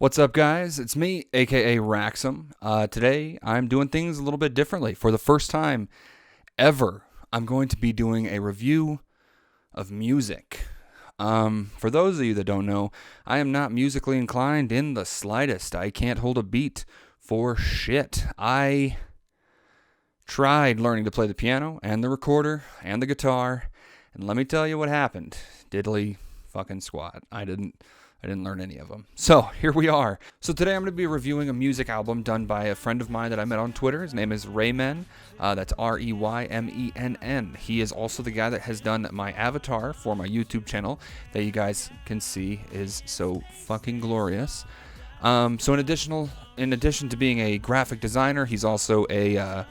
What's up, guys? It's me, aka Rakxm. Today, I'm doing things a little bit differently. For the first time ever, I'm going to be doing a review of music. For those of you that don't know, I am not musically inclined in the slightest. I can't hold a beat for shit. I tried learning to play the piano and the recorder and the guitar, and let me tell you what happened. Diddly fucking squat. I didn't learn any of them. So here we are. So today I'm going to be reviewing a music album done by a friend of mine that I met on Twitter. His name is ReyMenn. That's ReyMenn. He is also the guy that has done my avatar for my YouTube channel that you guys can see is so fucking glorious. So in addition to being a graphic designer, he's also a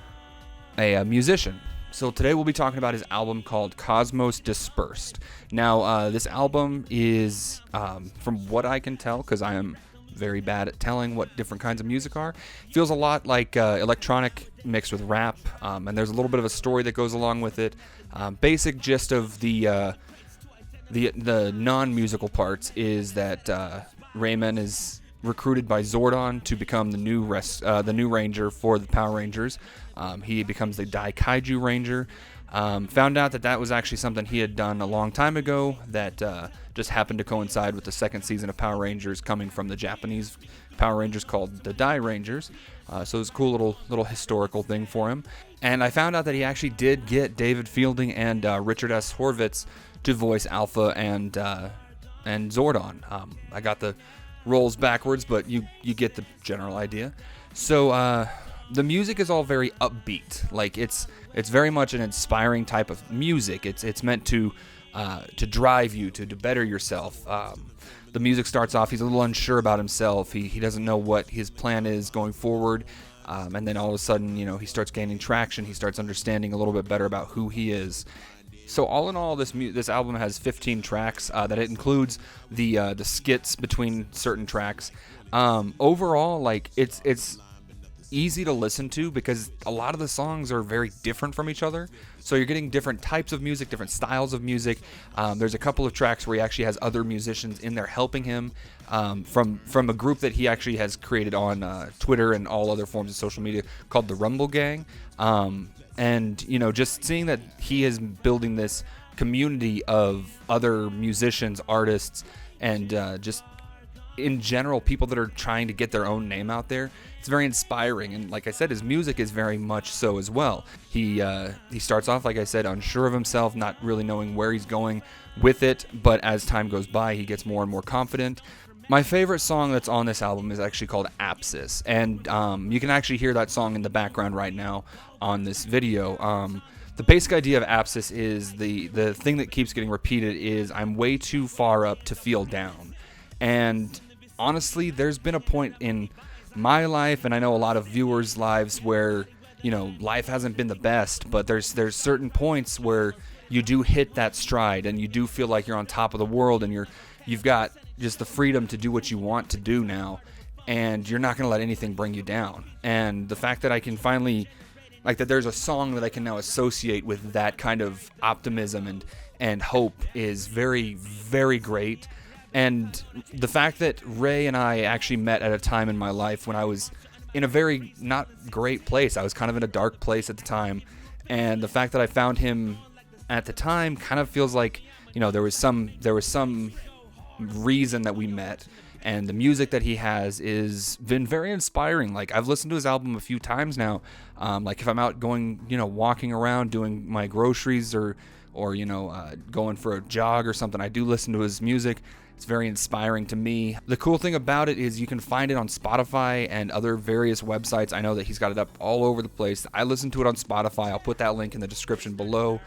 musician. So today we'll be talking about his album called Cosmos Dispersed. Now, this album is, from what I can tell, because I am very bad at telling what different kinds of music are, feels a lot like electronic mixed with rap, and there's a little bit of a story that goes along with it. Basic gist of the non-musical parts is that ReyMenn is recruited by Zordon to become the new Ranger for the Power Rangers. He becomes the Daikaiju Ranger. Found out that was actually something he had done a long time ago that just happened to coincide with the second season of Power Rangers coming from the Japanese Power Rangers called the Dai Rangers. So it was a cool little historical thing for him. And I found out that he actually did get David Fielding and Richard S. Horvitz to voice Alpha and Zordon. I got the roles backwards, but you get the general idea. So the music is all very upbeat. Like it's very much an inspiring type of music. It's meant to drive you to better yourself. The music starts off, he's a little unsure about himself. He doesn't know what his plan is going forward. And then all of a sudden, he starts gaining traction. He starts understanding a little bit better about who he is. So all in all, this album has 15 tracks that it includes the skits between certain tracks. Overall, like it's easy to listen to because a lot of the songs are very different from each other. So you're getting different types of music, different styles of music. There's a couple of tracks where he actually has other musicians in there helping him from a group that he actually has created on Twitter and all other forms of social media called the Rumble Gang. And just seeing that he is building this community of other musicians, artists, and just in general people that are trying to get their own name out there, it's very inspiring. And like I said, his music is very much so as well. He starts off, like I said, unsure of himself, not really knowing where he's going with it, but as time goes by, he gets more and more confident. My favorite song that's on this album is actually called Apsis, and you can actually hear that song in the background right now on this video. The basic idea of Apsis is the thing that keeps getting repeated is I'm way too far up to feel down. And honestly, there's been a point in my life, and I know a lot of viewers' lives, where life hasn't been the best, but there's certain points where you do hit that stride and you do feel like you're on top of the world and you've got just the freedom to do what you want to do now, and you're not going to let anything bring you down. And the fact that I can finally, like, that there's a song that I can now associate with that kind of optimism and hope is very, very great. And the fact that Ray and I actually met at a time in my life when I was in a very not great place. I was kind of in a dark place at the time, and the fact that I found him at the time kind of feels like there was some reason that we met. And the music that he has is been very inspiring. Like, I've listened to his album a few times now. Like if I'm out going, walking around doing my groceries or going for a jog or something, I do listen to his music. It's very inspiring to me. The cool thing about it is you can find it on Spotify and other various websites. I know that he's got it up all over the place. I listen to it on Spotify. I'll put that link in the description below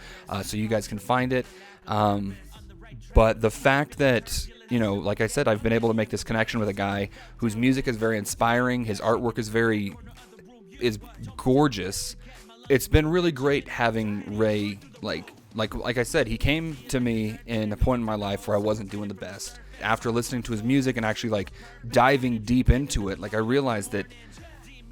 so you guys can find it. But the fact that, like I said, I've been able to make this connection with a guy whose music is very inspiring. His artwork is gorgeous. It's been really great having Ray, like I said, he came to me in a point in my life where I wasn't doing the best. After listening to his music and actually diving deep into it, I realized that,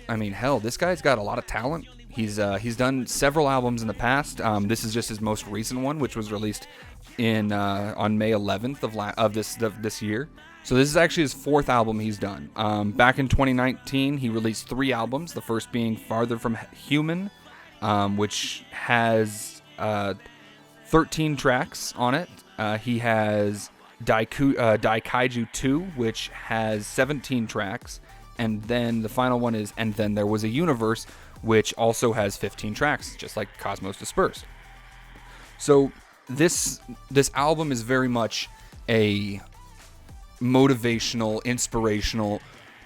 hell, this guy's got a lot of talent. He's done several albums in the past. This is just his most recent one, which was released on May 11th of this year. So this is actually his 4th album he's done. Back in 2019, he released 3 albums, the first being Farther From Human, which has 13 tracks on it. He has Daikaiju 2, which has 17 tracks. And then the final one is And Then There Was a Universe, which also has 15 tracks, just like Cosmos Dispersed. So this album is very much a motivational, inspirational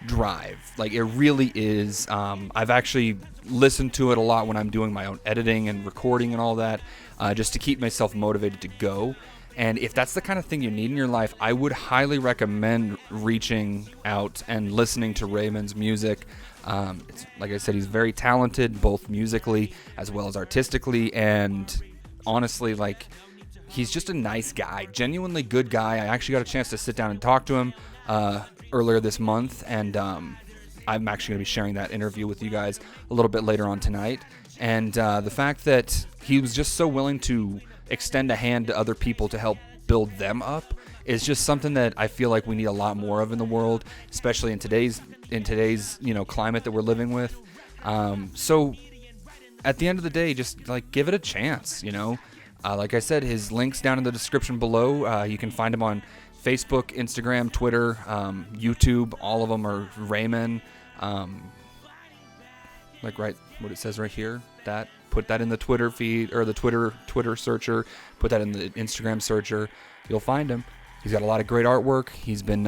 drive. Like, it really is. I've actually listened to it a lot when I'm doing my own editing and recording and all that, just to keep myself motivated to go. And if that's the kind of thing you need in your life, I would highly recommend reaching out and listening to ReyMenn's music. It's, like I said, he's very talented, both musically as well as artistically, and honestly, like, he's just a nice guy, genuinely good guy. I actually got a chance to sit down and talk to him earlier this month, and I'm actually going to be sharing that interview with you guys a little bit later on tonight. And the fact that he was just so willing to extend a hand to other people to help build them up is just something that I feel like we need a lot more of in the world, especially in today's climate that we're living with. So at the end of the day, just like give it a chance, Like I said, his link's down in the description below. You can find him on Facebook, Instagram, Twitter, YouTube. All of them are ReyMenn. Like right, what it says right here. Put that in the Twitter feed or the Twitter searcher. Put that in the Instagram searcher. You'll find him. He's got a lot of great artwork. He's been,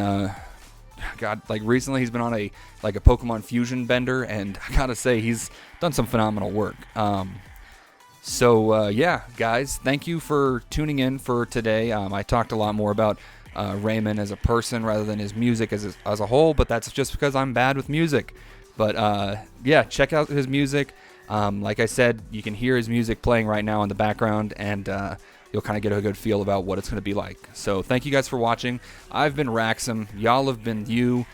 recently he's been on a Pokemon Fusion bender, and I gotta say he's done some phenomenal work. So guys, thank you for tuning in for today. I talked a lot more about ReyMenn as a person rather than his music as a whole, but that's just because I'm bad with music. But check out his music. Like I said, you can hear his music playing right now in the background, and you'll kind of get a good feel about what it's going to be like. So thank you guys for watching. I've been Rakxm. Y'all have been you.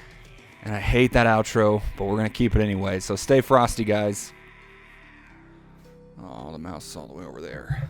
And I hate that outro, but we're going to keep it anyway. So stay frosty, guys. Oh, the mouse is all the way over there.